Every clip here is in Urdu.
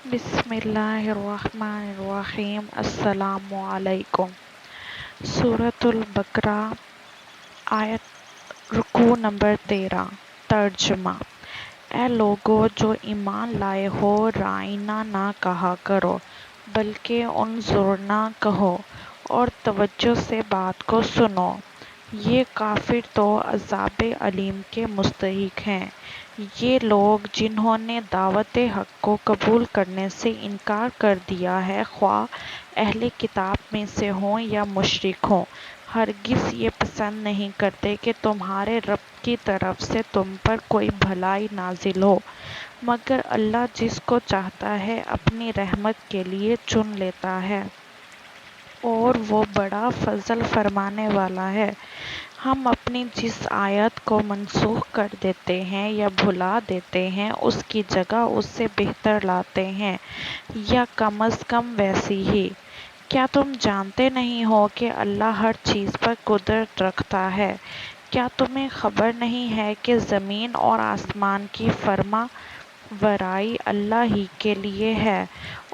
بسم اللہ الرحمن الرحیم۔ السلام علیکم۔ سورۃ البقرہ، آیت رکوع نمبر 13۔ ترجمہ: اے لوگو جو ایمان لائے ہو، رائنا نہ کہا کرو بلکہ انظرنا کہو اور توجہ سے بات کو سنو۔ یہ کافر تو عذاب علیم کے مستحق ہیں۔ یہ لوگ جنہوں نے دعوت حق کو قبول کرنے سے انکار کر دیا ہے، خواہ اہل کتاب میں سے ہوں یا مشرک ہوں، ہرگز یہ پسند نہیں کرتے کہ تمہارے رب کی طرف سے تم پر کوئی بھلائی نازل ہو، مگر اللہ جس کو چاہتا ہے اپنی رحمت کے لیے چن لیتا ہے، اور وہ بڑا فضل فرمانے والا ہے۔ ہم اپنی جس آیت کو منسوخ کر دیتے ہیں یا بھلا دیتے ہیں، اس کی جگہ اس سے بہتر لاتے ہیں، یا کم از کم ویسی ہی۔ کیا تم جانتے نہیں ہو کہ اللہ ہر چیز پر قدرت رکھتا ہے؟ کیا تمہیں خبر نہیں ہے کہ زمین اور آسمان کی فرما برداری اللہ ہی کے لیے ہے،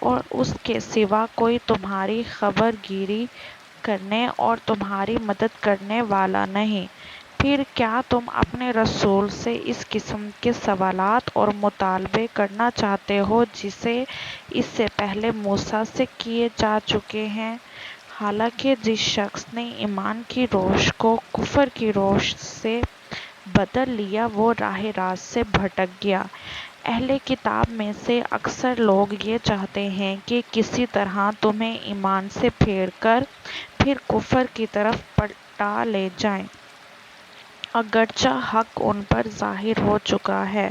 اور اس کے سوا کوئی تمہاری خبر گیری کرنے اور تمہاری مدد کرنے والا نہیں؟ پھر کیا تم اپنے رسول سے اس قسم کے سوالات اور مطالبے کرنا چاہتے ہو جسے اس سے پہلے موسیٰ سے کیے جا چکے ہیں؟ حالانکہ جس شخص نے ایمان کی روش کو کفر کی روش سے بدل لیا، وہ راہ راست سے بھٹک گیا۔ اہل کتاب میں سے اکثر لوگ یہ چاہتے ہیں کہ کسی طرح تمہیں ایمان سے پھیر کر پھر کفر کی طرف پلٹا لے جائیں، اگرچہ حق ان پر ظاہر ہو چکا ہے،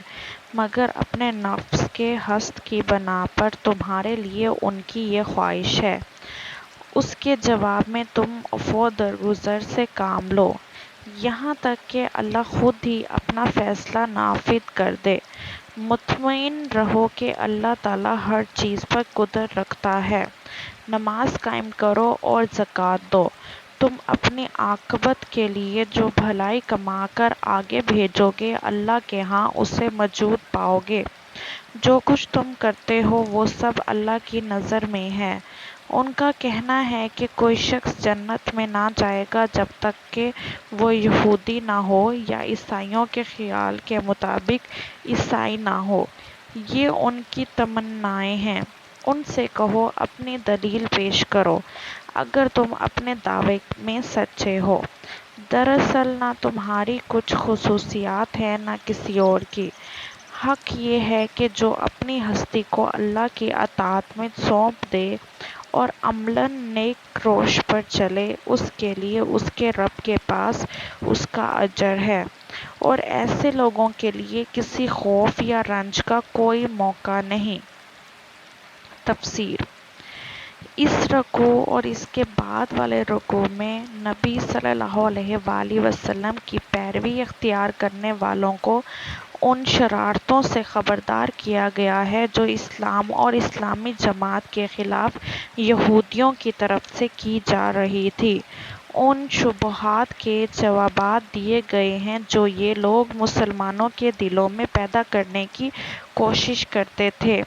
مگر اپنے نفس کے حسد کی بنا پر تمہارے لیے ان کی یہ خواہش ہے۔ اس کے جواب میں تم عفو درگزر سے کام لو، یہاں تک کہ اللہ خود ہی اپنا فیصلہ نافذ کر دے۔ مطمئن رہو کہ اللہ تعالیٰ ہر چیز پر قدرت رکھتا ہے۔ نماز قائم کرو اور زکوٰۃ دو، تم اپنی عاقبت کے لیے جو بھلائی کما کر آگے بھیجو گے، اللہ کے ہاں اسے موجود پاؤ گے۔ جو کچھ تم کرتے ہو وہ سب اللہ کی نظر میں ہے۔ ان کا کہنا ہے کہ کوئی شخص جنت میں نہ جائے گا جب تک کہ وہ یہودی نہ ہو، یا عیسائیوں کے خیال کے مطابق عیسائی نہ ہو۔ یہ ان کی تمنائیں ہیں۔ ان سے کہو اپنی دلیل پیش کرو اگر تم اپنے دعوے میں سچے ہو۔ دراصل نہ تمہاری کچھ خصوصیات ہیں نہ کسی اور کی۔ حق یہ ہے کہ جو اپنی ہستی کو اللہ کی اطاعت میں سونپ دے اور عملاً نیک روش پر چلے، اس کے لیے اس کے رب کے پاس اس کا اجر ہے، اور ایسے لوگوں کے لیے کسی خوف یا رنج کا کوئی موقع نہیں۔ تفسیر: اس رکوع اور اس کے بعد والے رکوع میں نبی صلی اللہ علیہ وآلہ وسلم کی پیروی اختیار کرنے والوں کو ان شرارتوں سے خبردار کیا گیا ہے جو اسلام اور اسلامی جماعت کے خلاف یہودیوں کی طرف سے کی جا رہی تھیں۔ ان شبہات کے جوابات دیے گئے ہیں جو یہ لوگ مسلمانوں کے دلوں میں پیدا کرنے کی کوشش کرتے تھے،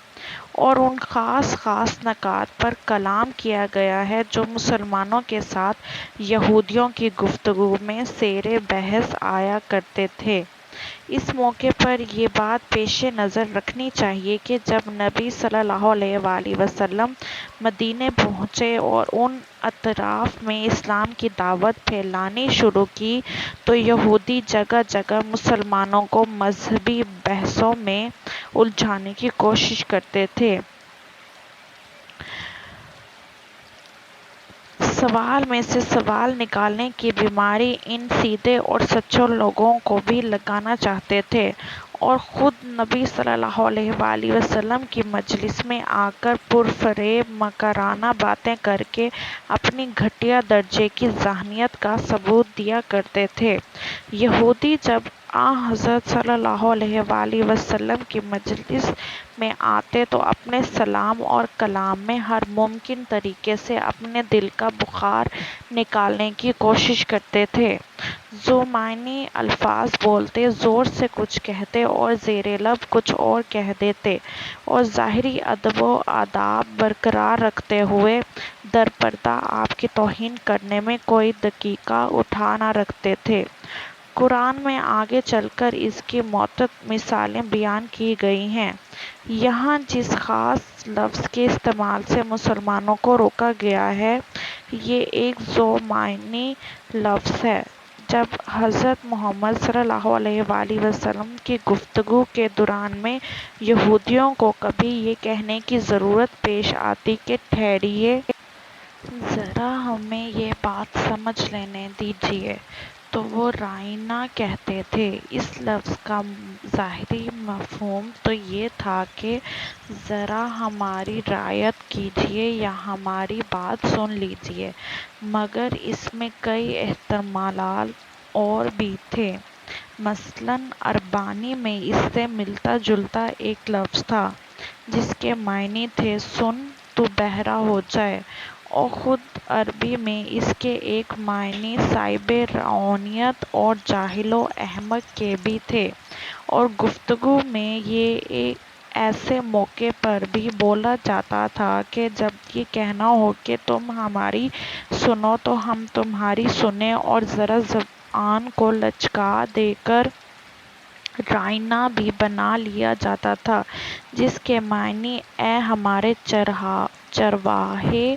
اور ان خاص نکات پر کلام کیا گیا ہے جو مسلمانوں کے ساتھ یہودیوں کی گفتگو میں زیر بحث آیا کرتے تھے۔ اس موقع پر یہ بات پیش نظر رکھنی چاہیے کہ جب نبی صلی اللہ علیہ وآلہ وسلم مدینے پہنچے اور ان اطراف میں اسلام کی دعوت پھیلانی شروع کی، تو یہودی جگہ جگہ مسلمانوں کو مذہبی بحثوں میں الجھانے کی کوشش کرتے تھے۔ سوال میں سے سوال نکالنے کی بیماری ان سیدھے اور سچے لوگوں کو بھی لگانا چاہتے تھے، اور خود نبی صلی اللہ علیہ وآلہ وسلم کی مجلس میں آ کر پرفریب مکرانہ باتیں کر کے اپنی گھٹیا درجے کی ذہنیت کا ثبوت دیا کرتے تھے۔ یہودی جب حضرت صلی اللہ علیہ وآلہ وسلم کی مجلس میں آتے تو اپنے سلام اور کلام میں ہر ممکن طریقے سے اپنے دل کا بخار نکالنے کی کوشش کرتے تھے۔ ذو معنی الفاظ بولتے، زور سے کچھ کہتے اور زیر لب کچھ اور کہہ دیتے، اور ظاہری ادب و آداب برقرار رکھتے ہوئے درپردہ آپ کی توہین کرنے میں کوئی دقیقہ اٹھا نہ رکھتے تھے۔ قرآن میں آگے چل کر اس کی متعدد مثالیں بیان کی گئی ہیں۔ یہاں جس خاص لفظ کے استعمال سے مسلمانوں کو روکا گیا ہے، یہ ایک ذو معنی لفظ ہے۔ جب حضرت محمد صلی اللہ علیہ وآلہ وسلم کی گفتگو کے دوران میں یہودیوں کو کبھی یہ کہنے کی ضرورت پیش آتی کہ ٹھہریے، ذرا ہمیں یہ بات سمجھ لینے دیجیے، تو وہ رائنا کہتے تھے۔ اس لفظ کا ظاہری مفہوم تو یہ تھا کہ ذرا ہماری رعایت کیجیے یا ہماری بات سن لیجیے، مگر اس میں کئی احتمالات اور بھی تھے۔ مثلاً عربانی میں اس سے ملتا جلتا ایک لفظ تھا جس کے معنی تھے سن تو بہرا ہو جائے، اور خود عربی میں اس کے ایک معنی صاحب روحانیت اور جاہل و احمق کے بھی تھے، اور گفتگو میں یہ ایسے موقع پر بھی بولا جاتا تھا کہ جب یہ کہنا ہو کہ تم ہماری سنو تو ہم تمہاری سنیں، اور ذرا زبان کو لچکا دے کر رائنا بھی بنا لیا جاتا تھا، جس کے معنی اے ہمارے چرواہے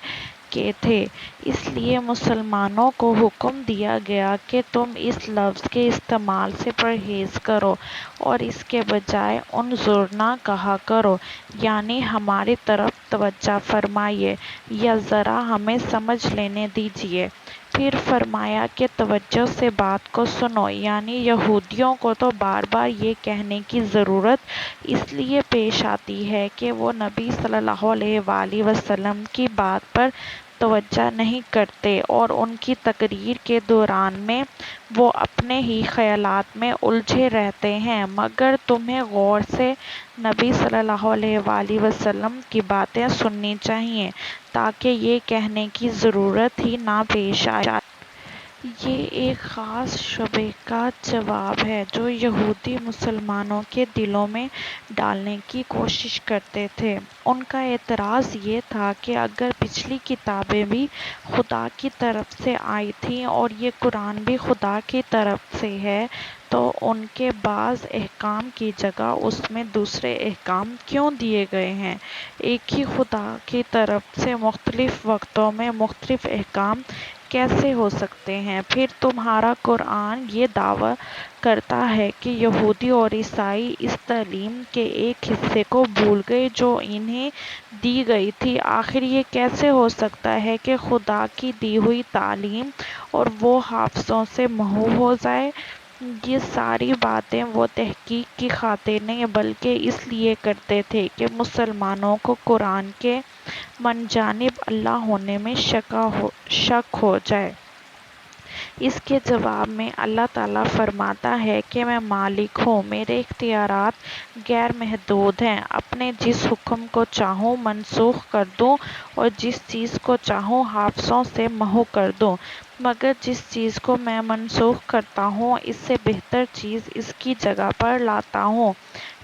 کے تھے۔ اس لیے مسلمانوں کو حکم دیا گیا کہ تم اس لفظ کے استعمال سے پرہیز کرو اور اس کے بجائے انظرنا کہا کرو، یعنی ہماری طرف توجہ فرمائیے یا ذرا ہمیں سمجھ لینے دیجیے۔ پھر فرمایا کہ توجہ سے بات کو سنو، یعنی یہودیوں کو تو بار بار یہ کہنے کی ضرورت اس لیے پیش آتی ہے کہ وہ نبی صلی اللہ علیہ وآلہ وسلم کی بات پر توجہ نہیں کرتے اور ان کی تقریر کے دوران میں وہ اپنے ہی خیالات میں الجھے رہتے ہیں، مگر تمہیں غور سے نبی صلی اللہ علیہ وآلہ وسلم کی باتیں سننی چاہیے تاکہ یہ کہنے کی ضرورت ہی نہ پیش آئے۔ یہ ایک خاص شبہے کا جواب ہے جو یہودی مسلمانوں کے دلوں میں ڈالنے کی کوشش کرتے تھے۔ ان کا اعتراض یہ تھا کہ اگر پچھلی کتابیں بھی خدا کی طرف سے آئی تھیں اور یہ قرآن بھی خدا کی طرف سے ہے، تو ان کے بعض احکام کی جگہ اس میں دوسرے احکام کیوں دیے گئے ہیں؟ ایک ہی خدا کی طرف سے مختلف وقتوں میں مختلف احکام کیسے ہو سکتے ہیں؟ پھر تمہارا قرآن یہ دعویٰ کرتا ہے کہ یہودی اور عیسائی اس تعلیم کے ایک حصے کو بھول گئے جو انہیں دی گئی تھی۔ آخر یہ کیسے ہو سکتا ہے کہ خدا کی دی ہوئی تعلیم اور وہ حافظوں سے محو ہو جائے؟ یہ ساری باتیں وہ تحقیق کی خاطر نہیں بلکہ اس لیے کرتے تھے کہ مسلمانوں کو قرآن کے من جانب اللہ ہونے میں شک ہو جائے۔ اس کے جواب میں اللہ تعالیٰ فرماتا ہے کہ میں مالک ہوں، میرے اختیارات غیر محدود ہیں، اپنے جس حکم کو چاہوں منسوخ کر دوں اور جس چیز کو چاہوں حافظوں سے محو کر دوں، مگر جس چیز کو میں منسوخ کرتا ہوں اس سے بہتر چیز اس کی جگہ پر لاتا ہوں،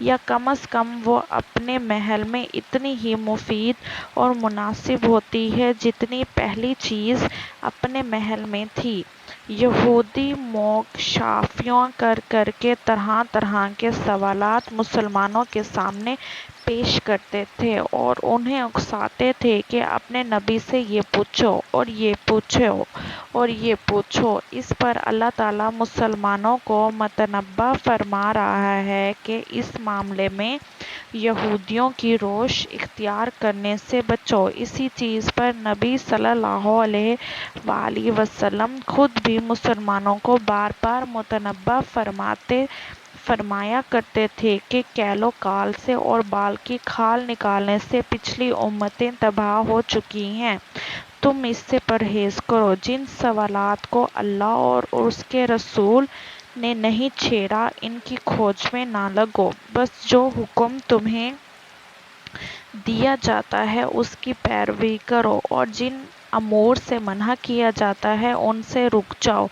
یا کم از کم وہ اپنے محل میں اتنی ہی مفید اور مناسب ہوتی ہے جتنی پہلی چیز اپنے محل میں تھی۔ یہودی موکشافیوں کر کے طرح طرح کے سوالات مسلمانوں کے سامنے پیش کرتے تھے اور انہیں اکساتے تھے کہ اپنے نبی سے یہ پوچھو اور یہ پوچھو اور یہ پوچھو۔ اس پر اللہ تعالیٰ مسلمانوں کو متنبہ فرما رہا ہے کہ اس معاملے میں یہودیوں کی روش اختیار کرنے سے بچو۔ اسی چیز پر نبی صلی اللہ علیہ وآلہ وسلم خود بھی مسلمانوں کو بار بار متنبہ فرمایا کرتے تھے کہ کیل و کال سے اور بال کی کھال نکالنے سے پچھلی امتیں تباہ ہو چکی ہیں، تم اس سے پرہیز کرو۔ جن سوالات کو اللہ اور اس کے رسول نے نہیں چھیڑا ان کی کھوج میں نہ لگو، بس جو حکم تمہیں دیا جاتا ہے اس کی پیروی کرو، اور جن امور سے منع کیا جاتا ہے ان سے رک جاؤ۔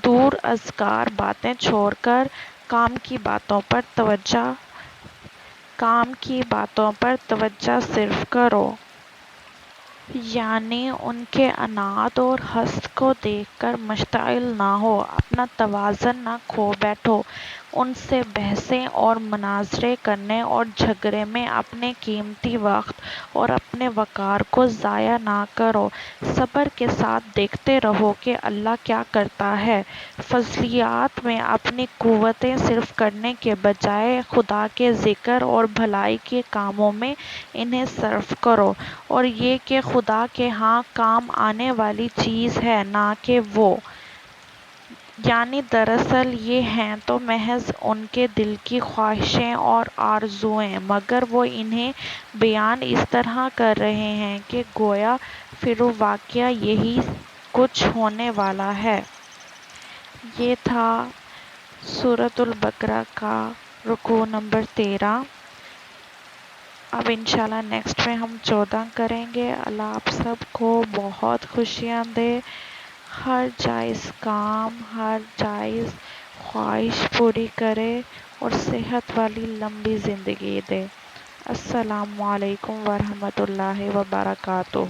دور ازگار باتیں چھوڑ کر کام کی باتوں پر توجہ صرف کرو۔ یعنی ان کے عناد اور حسد کو دیکھ کر مشتعل نہ ہو، اپنا توازن نہ کھو بیٹھو، ان سے بحثیں اور مناظرے کرنے اور جھگڑے میں اپنے قیمتی وقت اور اپنے وقار کو ضائع نہ کرو۔ صبر کے ساتھ دیکھتے رہو کہ اللہ کیا کرتا ہے۔ فضیلات میں اپنی قوتیں صرف کرنے کے بجائے خدا کے ذکر اور بھلائی کے کاموں میں انہیں صرف کرو، اور یہ کہ خدا کے ہاں کام آنے والی چیز ہے نہ کہ وہ۔ یعنی دراصل یہ ہیں تو محض ان کے دل کی خواہشیں اور آرزوئیں، مگر وہ انہیں بیان اس طرح کر رہے ہیں کہ گویا فروواقعہ یہی کچھ ہونے والا ہے۔ یہ تھا سورۃ البقرہ کا رکوع نمبر 13۔ اب انشاءاللہ نیکسٹ میں ہم 14 کریں گے۔ اللہ آپ سب کو بہت خوشیاں دے، ہر جائز کام، ہر جائز خواہش پوری کرے اور صحت والی لمبی زندگی دے۔ السلام علیکم ورحمۃ اللہ وبرکاتہ۔